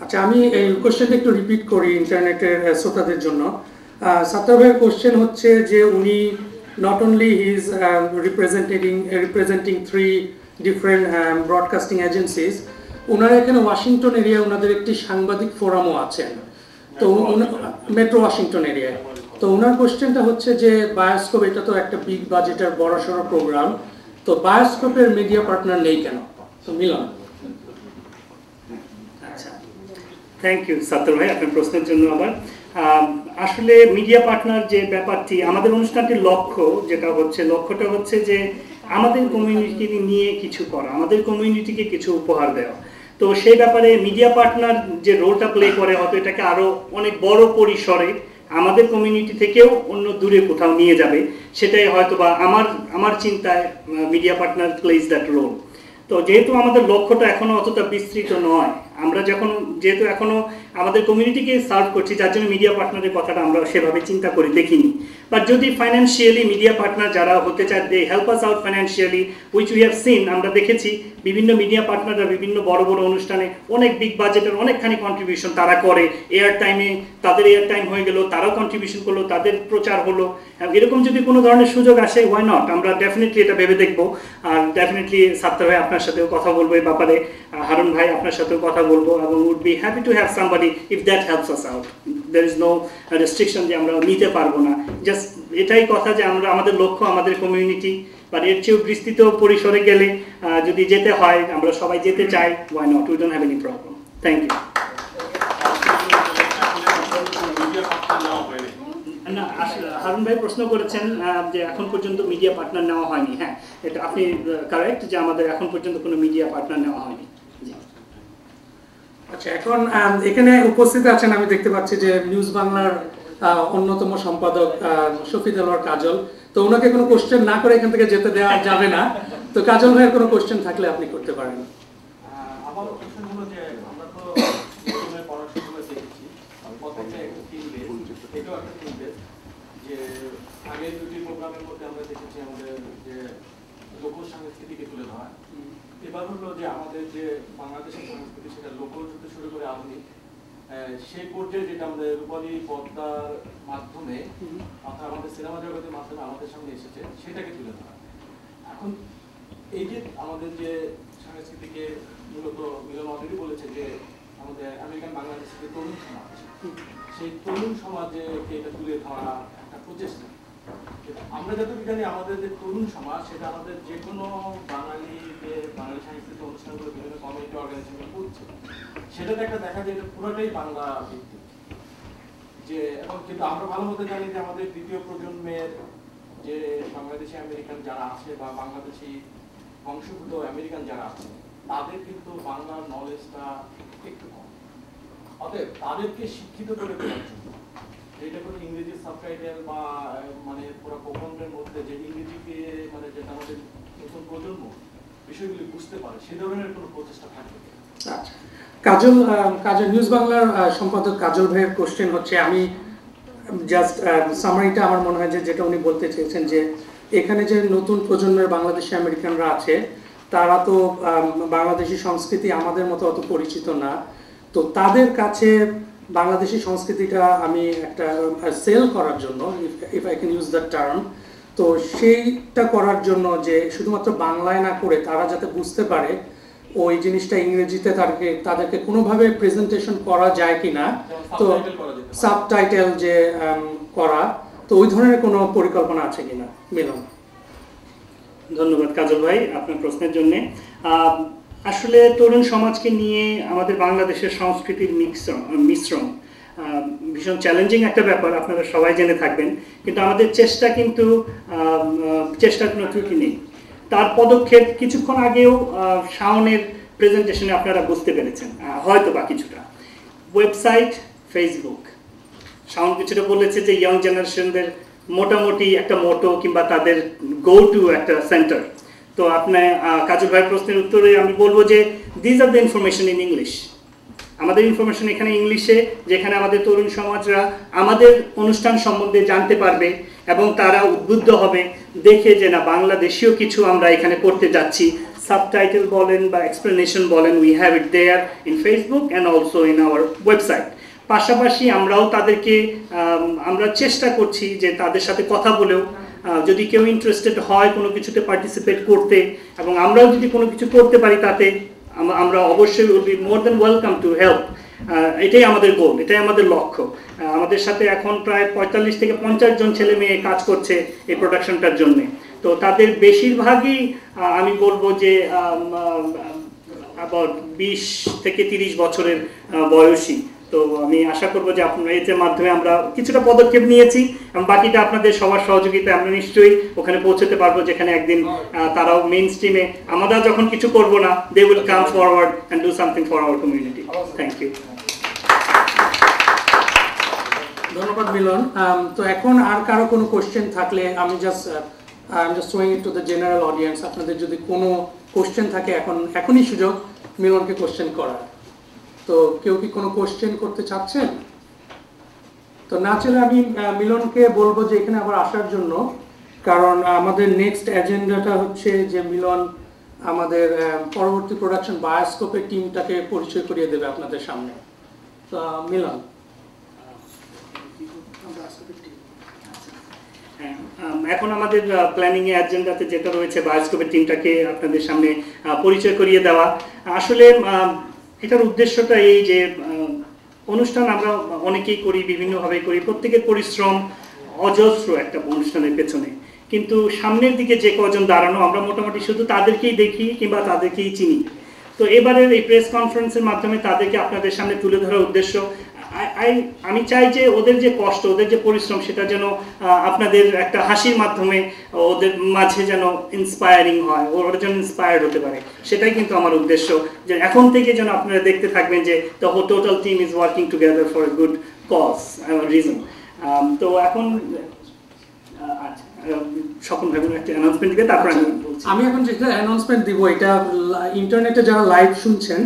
আচ্ছা, আমি এই কোশ্চেনটা একটু রিপিট করি ইন্টারনেটের শ্রোতাদের জন্য। সাত্তার ভাইয়ের কোশ্চেন হচ্ছে যে উনি not only he is representing 3 different broadcasting agencies, ওনারা এখানে ওয়াশিংটন এরিয়া ওনাদের একটি সাংবাদিক ফোরামও আছেন, তো মেট্রো ওয়াশিংটন এরিয়ায়। তো ওনার কোশ্চেনটা হচ্ছে যে বায়োস্কোপ এটা তো একটা বিগ বাজেটের বড়সড় প্রোগ্রাম, তো বায়োস্কোপের মিডিয়া পার্টনার নেই কেন? তো মিলন। আচ্ছা, থ্যাংক ইউ সাত্তার ভাই আপনার প্রশ্নের জন্য। আবার আসলে মিডিয়া পার্টনার যে ব্যাপারটি, আমাদের অনুষ্ঠানটির লক্ষ্যটা হচ্ছে যে আমাদের কমিউনিটি নিয়ে কিছু করা, আমাদের কমিউনিটিকে কিছু উপহার দেওয়া। তো সেই ব্যাপারে মিডিয়া পার্টনার যে রোলটা প্লে করে, হয়তো এটাকে আরও অনেক বড় পরিসরে আমাদের কমিউনিটি থেকেও অন্য দূরে কোথাও নিয়ে যাবে, সেটাই হয়তো বা আমার চিন্তায় media partner plays that role. তো যেহেতু আমাদের লক্ষ্যটা এখনো অতটা বিস্তৃত নয়, আমরা যেহেতু এখনো আমাদের কমিউনিটিকে সার্ভ করছি, যার জন্য মিডিয়া পার্টনারের কথাটা আমরা সেভাবে চিন্তা করে দেখিনি। বাট যদি ফাইন্যান্সিয়ালি মিডিয়া পার্টনার যারা হতে চায়, they help us out financially, which we have seen, আমরা দেখেছি বিভিন্ন মিডিয়া পার্টনাররা বিভিন্ন বড় বড় অনুষ্ঠানে অনেক বিগ বাজেটের অনেকখানি কন্ট্রিবিউশন তারা করে। তাদের এয়ার টাইম হয়ে গেল, তারাও কন্ট্রিবিউশন করলো, তাদের প্রচার হলো। এরকম যদি কোনো ধরনের সুযোগ আসে, ওয়াই নট, আমরা ডেফিনেটলি এটা ভেবে দেখবো। আর ডেফিনেটলি সাত্তার ভাই আপনার সাথেও কথা বলবো এই ব্যাপারে, হারুন ভাই আপনার সাথেও কথা বলবো, এবং would be happy to have somebody if that helps us out. There is no restriction যে আমরা নিতে পারবো না, জাস্ট এটাই কথা যে আমাদের লক্ষ্য আমাদের কমিউনিটি, বা এর চেয়েও বিস্তৃত পরিসরে গেলে যদি যেতে হয়, আমরা সবাই যেতে চাই, why not, we don't have any problem. Thank you. না, হারুন ভাই প্রশ্ন করেছেন যে এখন পর্যন্ত মিডিয়া পার্টনার নেওয়া হয়নি। হ্যাঁ, এটা আপনি কারেক্ট যে আমাদের এখন পর্যন্ত কোনো মিডিয়া পার্টনার নেওয়া হয়নি। আচ্ছা, এখন এখানে উপস্থিত আছেন, আমি দেখতে পাচ্ছি যে নিউজ বাংলার অন্যতম সম্পাদক শফি দেলোয়ার কাজল। তো ওনাকে কোনো কোশ্চেন না করে এখান থেকে যেতে দেওয়া যাবে না। তো কাজল ভাইয়ের কোনো কোশ্চেন থাকলে আপনি করতে পারেন। আমার কোশ্চেন হলো যে আমরা তো পড়াশোনা দেখেছি, এটাও একটা টিম বেস, যে আগের 2টি প্রোগ্রামের মধ্যে আমরা দেখেছি আমাদের যে লোক সংস্কৃতিকে তুলে ধরা। এবার হলো যে আমাদের যে বাংলাদেশের সংস্কৃতি, সেটা লোকজ হতে শুরু করে আধুনিক, সেই পর্যায়ে যেটা আমাদের রূপালী পর্দার মাধ্যমে, অর্থাৎ আমাদের সিনেমা জগতের মাধ্যমে আমাদের সামনে এসেছে, সেটাকে তুলে ধরা। এখন এই যে আমাদের যে সংস্কৃতিকে মূলত মিলন অলরেডি বলেছে যে আমাদের আমেরিকান বাংলাদেশের যে তরুণ সমাজ, সেই তরুণ সমাজে এটা তুলে ধরা একটা প্রচেষ্টা। আমরা যতটুকু জানি আমাদের যে তরুণ সমাজ, সেটা আমাদের যে কোনো বাঙালি যে বাঙালি সাংস্কৃতিক অনুষ্ঠানগুলো বিভিন্ন কমিউনিটি অর্গানাইজেশন করছে, সেটাতে একটা দেখা যায় যে পুরোটাই বাংলা ভিত্তিক। যে এবং কিন্তু আমরা ভালো মতো জানি যে আমাদের দ্বিতীয় প্রজন্মের যে বাংলাদেশি আমেরিকান যারা আছে, বা বাংলাদেশি বংশোদ্ভূত আমেরিকান যারা আছে, তাদের কিন্তু বাংলার নলেজটা একটু কম। অতএব তাদেরকে শিক্ষিত করে তোলার জন্য এটা কোনো ইংরেজি সাবটাইটেল বা মানে পুরো প্রোগ্রামের মধ্যে যে ইংরেজিকে মানে যেটা আমাদের নতুন প্রজন্ম বিষয়গুলি বুঝতে পারে, সে ধরনের কোনো প্রচেষ্টা থাকবে। আচ্ছা, কাজল নিউজ বাংলার সম্পাদক কাজল ভাইয়ের কোশ্চেন হচ্ছে, আমি জাস্ট সামারিটা আমার মনে হয় যে যেটা উনি বলতে চেয়েছেন যে এখানে যে নতুন প্রজন্মের বাংলাদেশি আমেরিকানরা আছে, তারা তো বাংলাদেশি সংস্কৃতি আমাদের মতো অত পরিচিত না। তো তাদের কাছে বাংলাদেশি সংস্কৃতিটা আমি একটা সেল করার জন্য, if I can use that term, তো সেইটা করার জন্য যে শুধুমাত্র বাংলায় না করে তারা যাতে বুঝতে পারে ওই জিনিসটা ইংরেজিতে তাদেরকে কোনোভাবে প্রেজেন্টেশন করা যায় কিনা, তো সাবটাইটেল যে করা, তো ওই ধরনের কোনো পরিকল্পনা আছে কিনা? মিলন। ধন্যবাদ কাজল ভাই আপনার প্রশ্নের জন্য। আসলে তরুণ সমাজকে নিয়ে আমাদের বাংলাদেশের সংস্কৃতির মিশ্রণ ভীষণ চ্যালেঞ্জিং একটা ব্যাপার, আপনারা সবাই জেনে থাকবেন। কিন্তু আমাদের চেষ্টার কোনো ত্রুটি নেই। তার পদক্ষেপ কিছুক্ষণ আগেও শাওনের প্রেজেন্টেশনে আপনারা বুঝতে পেরেছেন হয়তো বা কিছুটা। ওয়েবসাইট, ফেসবুক, শাওন কিছুটা বলেছে যে ইয়ং জেনারেশনদের মোটামুটি একটা মোটো কিংবা তাদের গো টু একটা সেন্টার। তো আপনার কাজল ভাইয়ের প্রশ্নের উত্তরে আমি বলবো যে this are the information in English. আমাদের ইনফরমেশন এখানে ইংলিশে, যেখানে আমাদের তরুণ সমাজরা আমাদের অনুষ্ঠান সম্বন্ধে জানতে পারবে এবং তারা উদ্বুদ্ধ হবে দেখে যে না, বাংলাদেশীয় কিছু আমরা এখানে করতে যাচ্ছি, সাবটাইটেল বলেন বা এক্সপ্লেনেশন বলেন, we have it there in Facebook and also in our website. পাশাপাশি আমরাও তাদেরকে আমরা চেষ্টা করছি যে তাদের সাথে কথা বলেও যদি কেউ ইন্টারেস্টেড হয় কোনো কিছুতে পার্টিসিপেট করতে, এবং আমরাও যদি কোনো কিছু করতে পারি তাতে আমরা অবশ্যই will be more than welcome to help. এটাই আমাদের গোল, এটাই আমাদের লক্ষ্য। আমাদের সাথে এখন প্রায় 45 থেকে 50 জন ছেলে মেয়ে কাজ করছে এই প্রোডাকশনটার জন্যে। তো তাদের বেশিরভাগই আমি বলবো যে আবার 20 থেকে 30 বছরের বয়সী। তো আমি আশা করবো যে আপনারা এর মাধ্যমে আমরা কিছুটা পদক্ষেপ নিয়েছি, এবং বাকিটা আপনাদের সবার সহযোগিতায় আমরা নিশ্চয়ই ওখানে পৌঁছতে পারবো, যেখানে একদিন তারাও মেইন স্ট্রিমে, আমরা যখন কিছু করবো না, they will come forward and do something for our community. Thank you. ধন্যবাদ মিলন। তো এখন আর কারো কোনো কোশ্চেন থাকলে আমি just throwing it to the general audience. আপনাদের যদি কোনো কোশ্চেন থাকে এখনই সুযোগ মিলনকে কোশ্চেন করার। তো কেউ কি কোনো কোশ্চেন করতে চাচ্ছেন? তো না চাইলে আমি মিলনকে বলবো যে এখানে আবার আসার জন্য, কারণ আমাদের নেক্সট এজেন্ডাটা হচ্ছে যে মিলন আমাদের পরবর্তী প্রোডাকশন বায়োস্কোপের টিমটাকে পরিচয় করিয়ে দেবে আপনাদের সামনে। তো মিলন। এখন আমাদের প্ল্যানিং এ এজেন্ডাতে যেটা রয়েছে বায়োস্কোপের টিমটাকে আপনাদের সামনে পরিচয় করিয়ে দেওয়া। আসলে এটার উদ্দেশ্যটা এই যে অনুষ্ঠান আমরা অনেকেই করি, বিভিন্নভাবে করি, প্রত্যেকের পরিশ্রম অজস্র একটা অনুষ্ঠানের পেছনে, কিন্তু সামনের দিকে যে কজন দাঁড়ানো আমরা মোটামুটি শুধু তাদেরকেই দেখি কিংবা তাদেরকেই চিনি। তো এবারের এই প্রেস কনফারেন্সের মাধ্যমে তাদেরকে আপনাদের সামনে তুলে ধরার উদ্দেশ্য, আমি চাই যে ওদের যে কষ্ট, ওদের যে পরিশ্রম, সেটা যেন আপনাদের একটা হাসির মাধ্যমে ওদের মাঝে যেন ইন্সপায়ারিং হয়, ওরা যেন ইন্সপায়ার্ড হতে পারে। সেটাই কিন্তু আমার উদ্দেশ্য, যে এখন থেকে যেন আপনারা দেখতে থাকবেন যে the total team is working together for a good cause reason. তো এখন স্বপন ভাই একটা অ্যানাউন্সমেন্ট দিবে, তারপর আমি এখন যেটা অ্যানাউন্সমেন্ট দিব এটা ইন্টারনেটে যারা লাইভ শুনছেন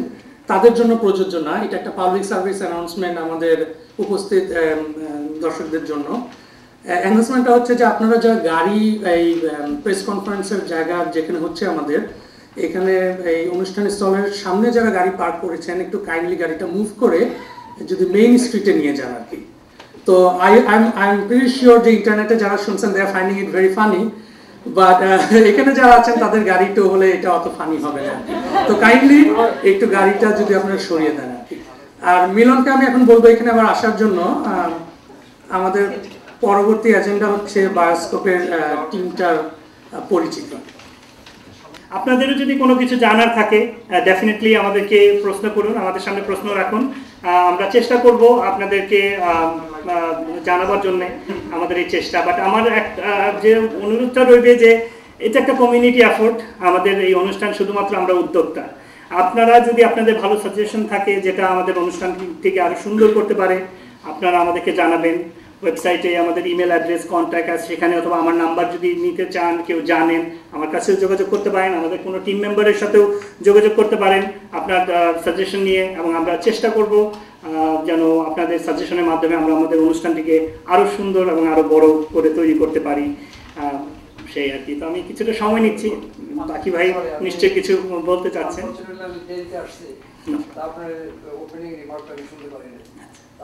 তাদের জন্য প্রযোজ্য না, এটা একটা পাবলিক সার্ভিস অ্যানাউন্সমেন্ট আমাদের উপস্থিত দর্শকদের জন্য। অ্যানাউন্সমেন্টটা হচ্ছে যে আপনারা যারা গাড়ি এই প্রেস কনফারেন্সের জায়গা যেখানে হচ্ছে আমাদের এখানে এই অনুষ্ঠান স্থলের সামনে যারা গাড়ি পার্ক করেছেন, একটু কাইন্ডলি গাড়িটা মুভ করে যদি মেইন স্ট্রিটে নিয়ে যান আর কি। তো আই এম প্রিটি শিওর যে ইন্টারনেটে যারা শুনছেন they are finding it very funny, but এখানে যারা আছেন তাদের গাড়িটা হলে এটা অত ফানি হবে না। তো কাইন্ডলি একটু গাড়িটা যদি আপনারা সরিয়ে দেন আর কি। আর মিলনকে আমি এখন বলবো এখানে আবার আসার জন্য। আমাদের পরবর্তী এজেন্ডা হচ্ছে বায়োস্কোপের টিমটার পরিচিতি। আপনাদেরও যদি কোনো কিছু জানার থাকে ডেফিনেটলি আমাদেরকে প্রশ্ন করুন, আমাদের সামনে প্রশ্ন রাখুন, আমরা চেষ্টা করব আপনাদেরকে জানাবার জন্য, আমাদের এই চেষ্টা। বাট আমার যে অনুরোধটা রইবে যে এটা একটা কমিউনিটি এফোর্ট, আমাদের এই অনুষ্ঠান শুধুমাত্র আমরা উদ্যোক্তা। আপনারা যদি আপনাদের ভালো সাজেশন থাকে যেটা আমাদের অনুষ্ঠানটিকে আরও সুন্দর করতে পারে, আপনারা আমাদেরকে জানাবেন। ওয়েবসাইটে আমাদের ইমেল অ্যাড্রেস কন্ট্যাক্ট আছে সেখানে, অথবা আমার নাম্বার যদি নিতে চান, কেউ জানেন, আমার কাছেও যোগাযোগ করতে পারেন, আমাদের কোনো টিম মেম্বারের সাথেও যোগাযোগ করতে পারেন আপনার সাজেশন নিয়ে, এবং আমরা চেষ্টা করব যেন আপনাদের সাজেশনের মাধ্যমে আমরা আমাদের অনুষ্ঠানটিকে আরও সুন্দর এবং আরও বড় করে তৈরি করতে পারি, সেই আর কি। তো আমি কিছুটা সময় নিচ্ছি, বাকি ভাই নিশ্চয়ই কিছু বলতে চাচ্ছেন।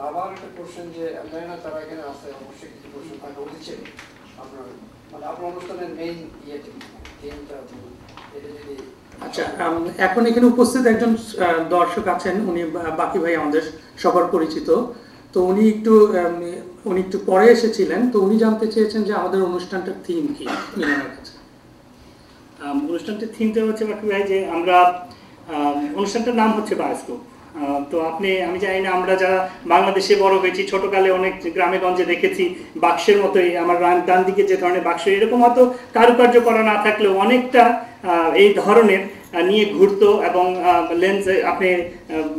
আমার একটা কোশ্চেন যে না তারা এখানে আসে, অবশ্যই কিছু কোশ্চেন থাকা উচিত ছিল আপনার, মানে আপনার অনুষ্ঠানের মেইন টিমটা এটা যদি। আচ্ছা, এখন এখানে উপস্থিত একজন দর্শক আছেন, উনি বাকি ভাই আমাদের সবার পরিচিত। তো উনি একটু পরে এসেছিলেন, তো উনি জানতে চেয়েছেন যে আমাদের অনুষ্ঠানটার থিম কি মিলনের কাছে। অনুষ্ঠানটির থিমটা হচ্ছে বাকি ভাই যে আমরা অনুষ্ঠানটার নাম হচ্ছে বায়োস্কোপ। তো আমি জানি না, আমরা যারা বাংলাদেশে বড় হয়েছি, ছোটকালে অনেক গ্রামে গঞ্জে দেখেছি বাক্সের মতোই, আমার ডান দিকে যে ধরনের বাক্স, এরকম হয়তো কারুকার্য করা না থাকলেও অনেকটা এই ধরনের নিয়ে ঘুরতো, এবং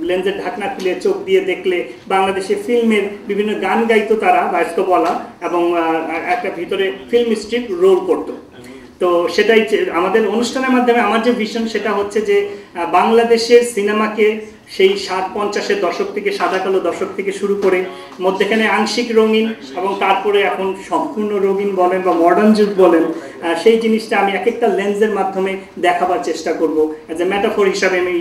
লেন্সের ঢাকনা খুলে চোখ দিয়ে দেখলে বাংলাদেশে ফিল্মের বিভিন্ন গান গাইতো তারা বায়োস্কোপওয়ালা, এবং একটা ভিতরে ফিল্ম স্ট্রিপ রোল করতো। তো সেটাই আমাদের অনুষ্ঠানের মাধ্যমে আমার যে ভিশন সেটা হচ্ছে যে বাংলাদেশের সিনেমাকে সেই 60-50-এর দশক থেকে সাদা কালো দশক থেকে শুরু করে মধ্যেখানে আংশিক রঙিন এবং তারপরে এখন সম্পূর্ণ রঙিন বলেন বা মডার্ন যুগ বলেন, সেই জিনিসটা আমি এক একটা লেন্সের মাধ্যমে দেখাবার চেষ্টা করব, অ্যাজ এ মেটাফোর হিসাবে আমি